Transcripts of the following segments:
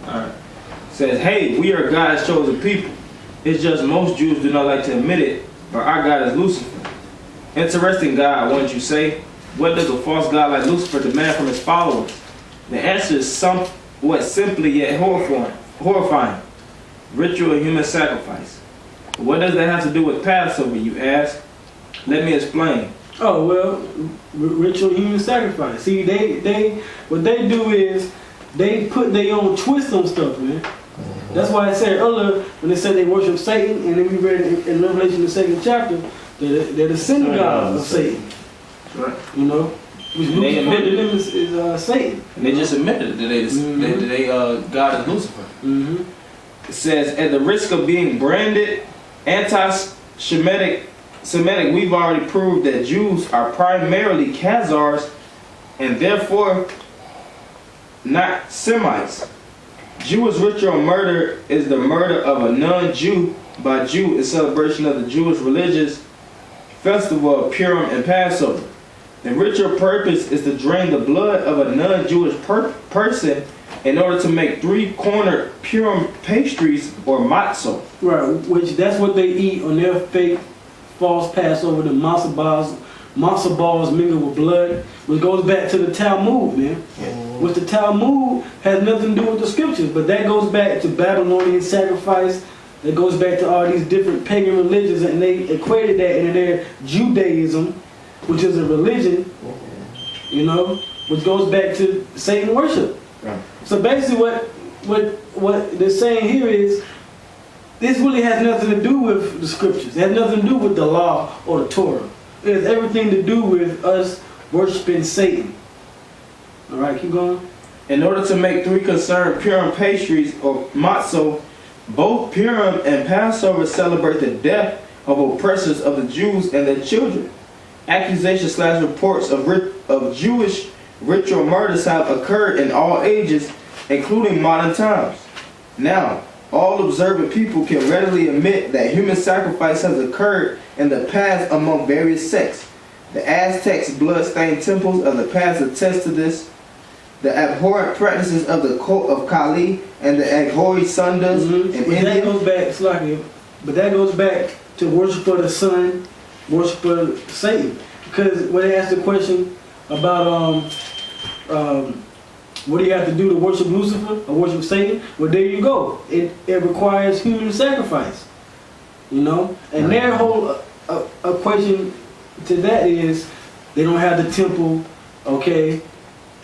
Alright. Says, hey, we are God's chosen people. It's just most Jews do not like to admit it, but our God is Lucifer. Interesting God, wouldn't you say? What does a false God like Lucifer demand from his followers? The answer is somewhat simply yet horrifying. Ritual and human sacrifice. What does that have to do with Passover, you ask? Let me explain. Oh, well, ritual human sacrifice. See, what they do is they put their own twist on stuff, man. That's why I said earlier when they said they worship Satan, and then we read in Revelation the 2nd chapter, they're the synagogue of Satan. Right. You know, which they admitted them is Satan. And they just admitted that God is Lucifer. Mm-hmm. It says, at the risk of being branded anti-Semitic, we've already proved that Jews are primarily Khazars and therefore not Semites. Jewish ritual murder is the murder of a non-Jew by Jew in celebration of the Jewish religious festival of Purim and Passover. The ritual purpose is to drain the blood of a non-Jewish person in order to make three-cornered Purim pastries or matzah. Right, which that's what they eat on their fake false Passover, the matzo balls mingled with blood, which goes back to the Talmud, man. Which the Talmud has nothing to do with the scriptures, but that goes back to Babylonian sacrifice. That goes back to all these different pagan religions, and they equated that into their Judaism, which is a religion, you know, which goes back to Satan worship. Right. So basically what they're saying here is this really has nothing to do with the scriptures. It has nothing to do with the law or the Torah. It has everything to do with us worshiping Satan. All right, keep going. In order to make three concerned Purim pastries or matzah, both Purim and Passover celebrate the death of oppressors of the Jews and their children. Accusations / reports of Jewish ritual murders have occurred in all ages, including modern times. Now, all observant people can readily admit that human sacrifice has occurred in the past among various sects. The Aztecs' blood-stained temples of the past attest to this. The abhorrent practices of the cult of Kali and the Aghori Sundas in India. That goes back to worship of the sun, worship of Satan. Because when they asked the question about what do you have to do to worship Lucifer or worship Satan? Well, there you go. It requires human sacrifice. You know? And their whole equation to that is they don't have the temple, okay?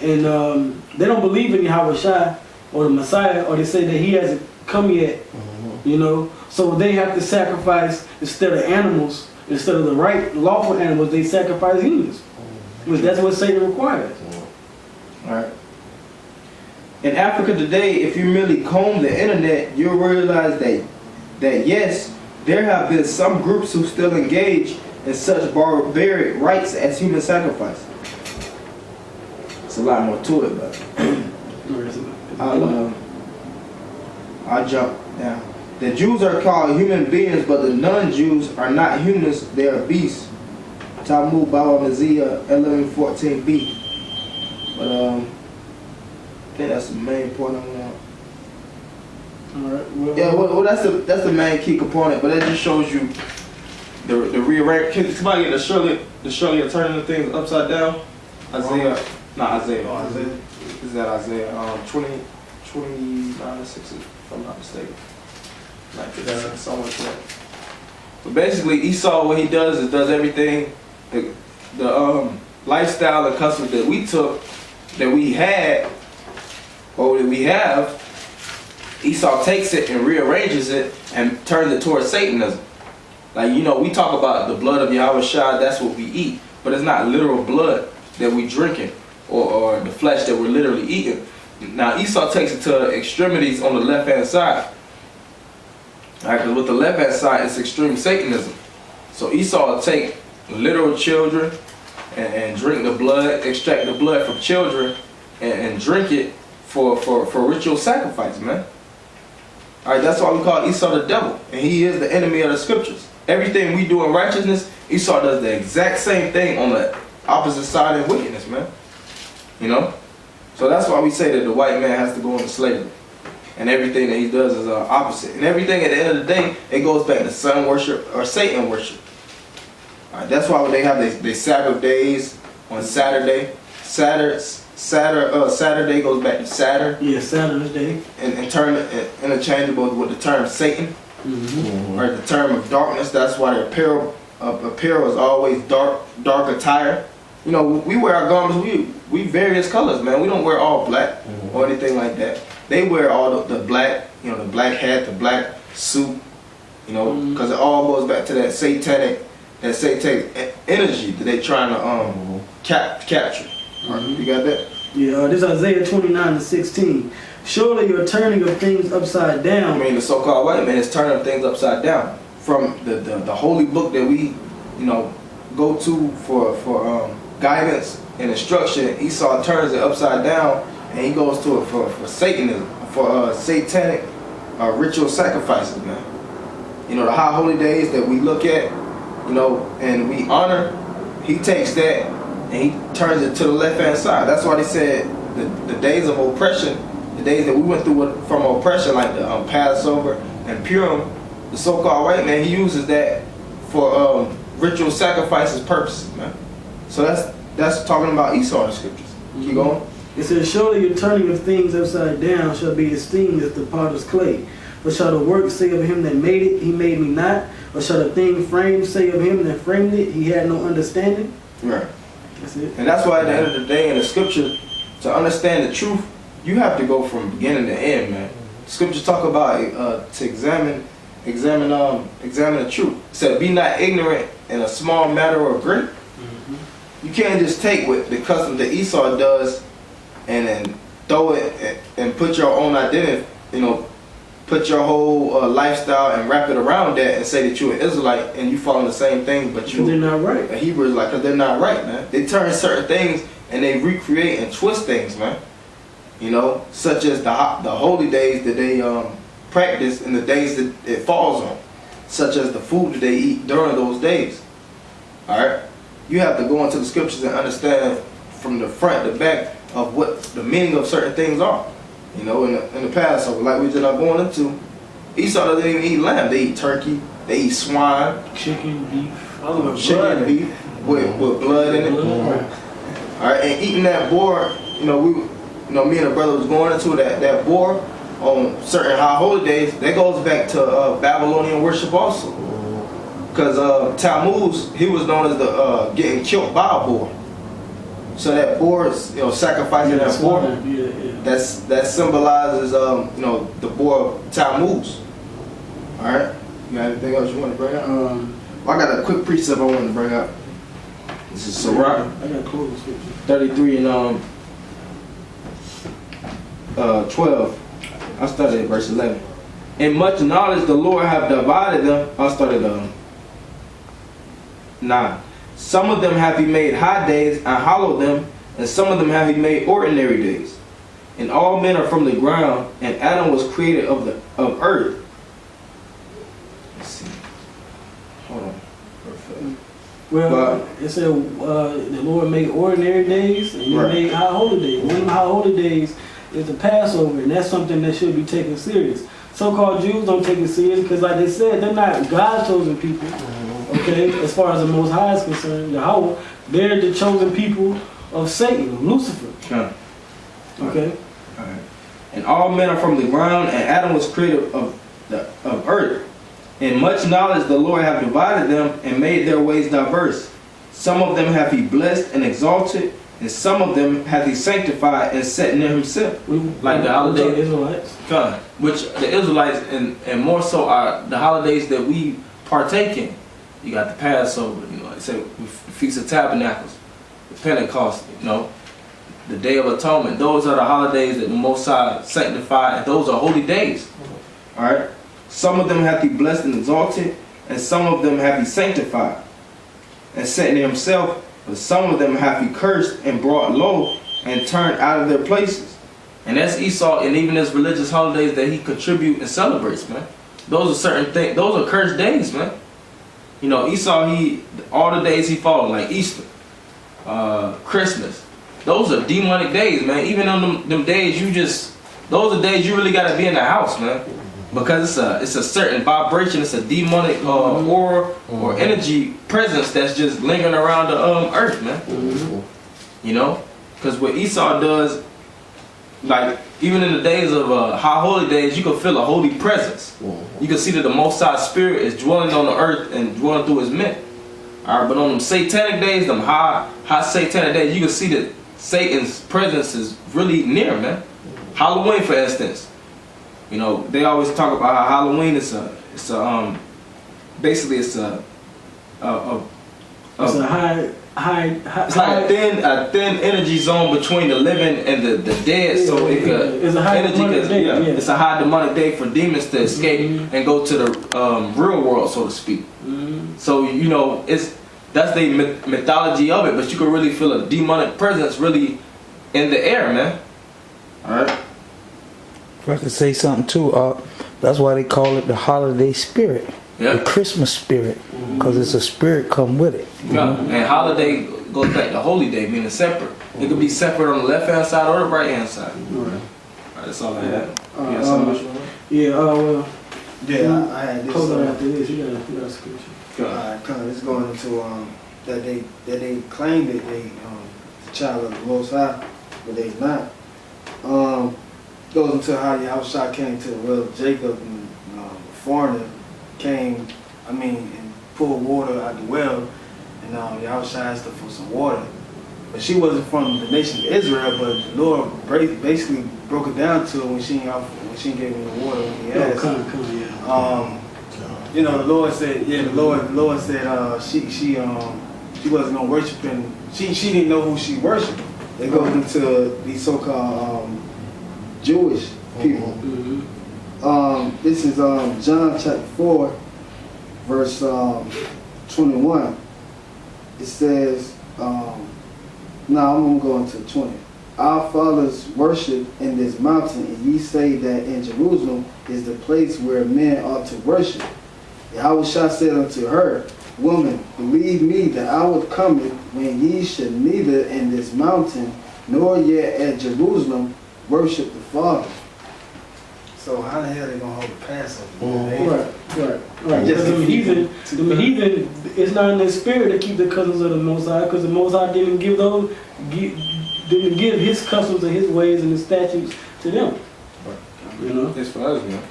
And they don't believe in Yahweh Shai or the Messiah, or they say that he hasn't come yet, you know? So they have to sacrifice, instead of animals, instead of the right lawful animals, they sacrifice humans. Because that's what Satan requires. Alright. In Africa today, if you merely comb the internet, you'll realize that yes, there have been some groups who still engage in such barbaric rites as human sacrifice. It's a lot more to it, but I'll jump down. The Jews are called human beings, but the non-Jews are not humans, they are beasts. Talmud Baba Messiah 11:14b. But I think that's the main point I want. Alright. Well, Yeah, well that's the main key component, but that just shows you the rearrange. Can somebody get the Shirley turning the things upside down? Isaiah. Is that Isaiah 29 6, if I'm not mistaken. Like somewhere like that. But basically Esau, what he does is does everything the lifestyle and customs that we took, that we had, or that we have, Esau takes it and rearranges it and turns it towards Satanism. Like, you know, we talk about the blood of Yahweh Shai, that's what we eat, but it's not literal blood that we drinking, or the flesh that we're literally eating. Now Esau takes it to extremities on the left hand side. Alright, because with the left hand side it's extreme Satanism. So Esau will take literal children and drink the blood, extract the blood from children and drink it for ritual sacrifice, man. Alright, that's why we call Esau the devil, and he is the enemy of the scriptures. Everything we do in righteousness, Esau does the exact same thing on the opposite side in wickedness, man. You know? So that's why we say that the white man has to go into slavery. and everything that he does is opposite. And everything at the end of the day, it goes back to sun worship or Satan worship. All right, that's why when they have their Sabbath days on Saturday, Saturday goes back to Saturn. Yeah, Saturn's day. And turn interchangeable with the term Satan, or the term of darkness. That's why the apparel is always dark attire. You know, we wear our garments, we various colors, man. We don't wear all black or anything like that. They wear all the black, you know, the black hat, the black suit, you know, because it all goes back to that satanic energy that they trying to capture. You got that? Yeah, this is Isaiah 29:16. Surely your turning of things upside down. I mean, the so-called white man is turning things upside down. From the holy book that we, you know, go to for guidance and instruction, Esau turns it upside down, and he goes to it for Satanism, for satanic ritual sacrifices, man. You know, the high holy days that we look at, you know, and we honor, he takes that and he turns it to the left-hand side. That's why they said the days of oppression, the days that we went through from oppression, like the Passover and Purim, the so-called white man, he uses that for ritual sacrifices purposes, man. So that's talking about Esau in the scriptures. Keep going. It says, surely your turning of things upside down shall be esteemed as the potter's clay. But shall the work say of him that made it, he made me not? Or shall the thing framed say of him that framed it, he had no understanding? Right. That's it. And that's why at the end of the day in the scripture, to understand the truth, you have to go from beginning to end, man. Scriptures talk about to examine the truth. It said, be not ignorant in a small matter or great. You can't just take what the custom that Esau does and then throw it and put your own identity, you know, put your whole lifestyle and wrap it around that and say that you're an Israelite and you follow the same thing, but they're not right. A Hebrew is like, because they're not right, man. They turn certain things and they recreate and twist things, man. You know, such as the holy days that they practice and the days that it falls on, such as the food that they eat during those days. All right, you have to go into the scriptures and understand from the front to back of what the meaning of certain things are. You know, in the Passover, like we just not going into, Esau doesn't even eat lamb. They eat turkey, they eat swine, chicken, beef, beef with blood in it. All right, and eating that boar, you know, me and a brother was going into that boar on certain high holy days. That goes back to Babylonian worship also, because Tammuz, he was known as the getting killed by a boar. So that boar is, you know, sacrificing that boar. That symbolizes, you know, the boar of Tammuz. All right. You got anything else you want to bring up? Well, I got a quick precept I wanted to bring up. This is Sirach. I got close 33 and 12. I started at verse 11. In much knowledge the Lord have divided them. I started 9. Some of them have he made high days and hallowed them, and some of them have he made ordinary days. And all men are from the ground, and Adam was created of earth. Let's see. Hold on. Perfect. Well, it said the Lord made ordinary days, and he made high holy days. One of the high holy days is the Passover, and that's something that should be taken serious. So-called Jews don't take it serious because, like they said, they're not God's chosen people. Okay, as far as the Most High is concerned, Yahweh, they're the chosen people of Satan, Lucifer. Okay. All right. And all men are from the ground, and Adam was created of earth. In much knowledge the Lord have divided them and made their ways diverse. Some of them hath he blessed and exalted, and some of them hath he sanctified and set near himself. Like the holiday Israelites. Which the Israelites and more so are the holidays that we partake in. You got the Passover, you know, like I said, Feast of Tabernacles, the Pentecost, you know, the Day of Atonement. Those are the holidays that the Most High sanctified, and those are holy days. All right. Some of them hath he blessed and exalted, and some of them hath he sanctified and set near himself, but some of them hath he cursed and brought low and turned out of their places. And that's Esau, and even his religious holidays that he contributes and celebrates, man. Those are certain things. Those are cursed days, man. You know, Esau, all the days he followed, like Easter, Christmas, those are demonic days, man. Even on them days, you just those are days you really gotta be in the house, man, because it's a certain vibration, it's a demonic aura or energy presence that's just lingering around the earth, man. You know, because what Esau does, like even in the days of high holy days, you can feel a holy presence. You can see that the Most High Spirit is dwelling on the earth and dwelling through His men. All right, but on them satanic days, them high satanic days, you can see that Satan's presence is really near, man. Halloween, for instance, you know, they always talk about how Halloween is basically it's a thin energy zone between the living and the dead. So it's a high demonic day. It's a high demonic day for demons to escape and go to the real world, so to speak. So you know, that's the mythology of it, but you can really feel a demonic presence really in the air, man. All right. If I could say something too, that's why they call it the holiday spirit, the Christmas spirit, because it's a spirit come with it. Yeah, and holiday goes back to holy day, meaning separate. It could be separate on the left hand side or the right hand side. All right, that's all I had. I had this. Hold on after this. You got a scripture. Because it's going into that they claim that they the child of the Most High, but they's not. Goes into how Yahushua came to Jacob and a foreigner came, and pulled water out the well, and Yahushua asked her for some water. But she wasn't from the nation of Israel, but the Lord basically broke it down to her when she gave him the water when he asked. You know, the Lord said, the Lord said she wasn't gonna worship him. She didn't know who she worshiped. It goes into these so-called Jewish people. This is John chapter 4, verse 21. It says, now I'm going to go into 20. Our fathers worship in this mountain, and ye say that in Jerusalem is the place where men ought to worship. Yahushua said unto her, Woman, believe me, the hour cometh when ye should neither in this mountain nor yet at Jerusalem worship the Father. So how the hell are they gonna hold the Passover? Right. Just the heathen, it's not in their spirit to keep the customs of the Most High, because the Most High didn't give His customs and His ways and His statutes to them. You know, it's for us, man.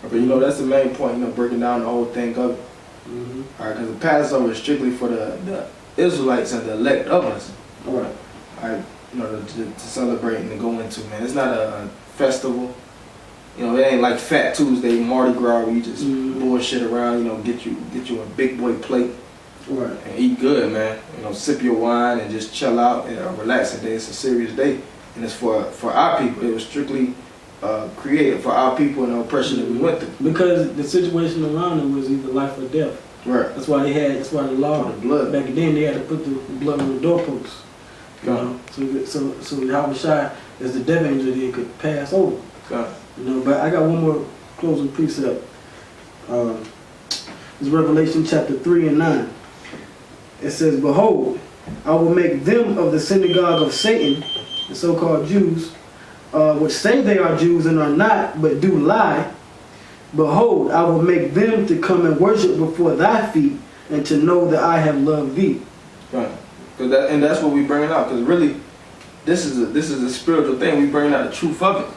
But you know, that's the main point. You know, breaking down the whole thing of it. All right, because the Passover is strictly for the Israelites and the elect of us. All right. You know, to celebrate and to go into, man. It's not a festival. You know, it ain't like Fat Tuesday, Mardi Gras, where you just bullshit around. You know, get you a big boy plate, and eat good, man. You know, sip your wine and just chill out and a relaxing day. It's a serious day, and it's for our people. It was strictly created for our people and the oppression that we went through. Because the situation around them was either life or death. Right. That's why the law. For the blood. Back then they had to put the blood on the doorposts. You know, so Yahushua, as the death angel, they could pass over. You know, but I got one more closing precept. It's Revelation chapter 3 and 9. It says, Behold, I will make them of the synagogue of Satan, the so-called Jews, which say they are Jews and are not, but do lie. Behold, I will make them to come and worship before thy feet, and to know that I have loved thee. Right. And that's what we bring out, because really, this is a spiritual thing. We bring out the truth of it.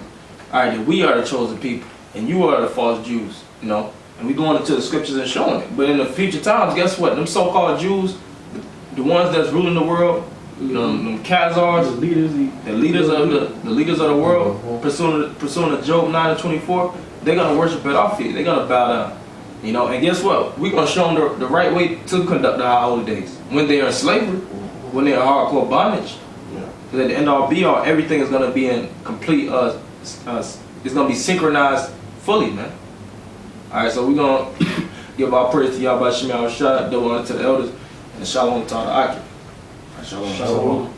All right, that we are the chosen people, and you are the false Jews, you know. And we going into the scriptures and showing it. But in the future times, guess what? Them so-called Jews, the ones that's ruling the world, you know, them Khazars, the leaders of the world, pursuing Job 9 and 24, they're gonna worship at our feet. They're gonna bow down. You know, and guess what? We're gonna show them the right way to conduct the high holy days. When they're in slavery, when they're in hardcore bondage. Because at the end all be all, everything is gonna be in complete it's gonna be synchronized fully, man. Alright, so we're gonna give our praise to Yahweh Shemel Shah, double honor to the elders, and shalom to all the Aki. Shalom.